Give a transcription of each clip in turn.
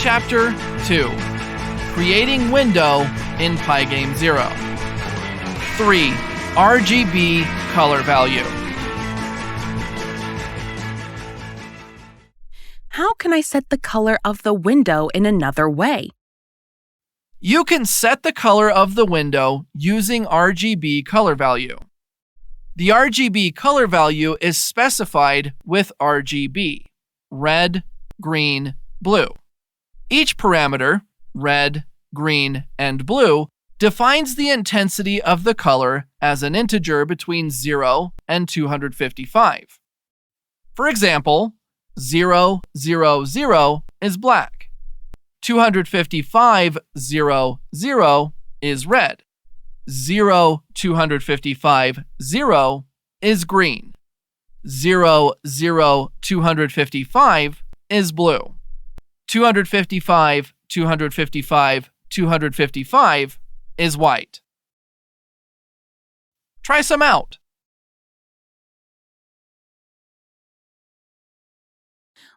Chapter 2. Creating Window in Pygame 0. 3. RGB Color Value. How can I set the color of the window in another way? You can set the color of the window using RGB color value. The RGB color value is specified with RGB, red, green, blue. Each parameter, red, green, and blue, defines the intensity of the color as an integer between 0 and 255. For example, 0, 0, 0 is black. 255, 0, 0 is red. 0, 255, 0 is green. 0, 0, 255 is blue. 255, 255, 255 is white. Try some out.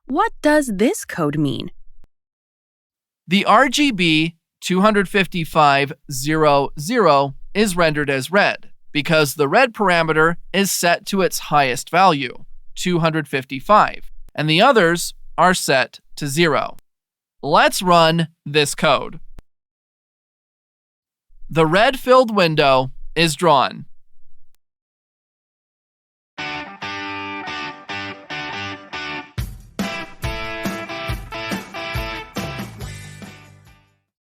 What does this code mean? The RGB 255.00 is rendered as red because the red parameter is set to its highest value, 255, and the others are set to 0. Let's run this code. The red-filled window is drawn.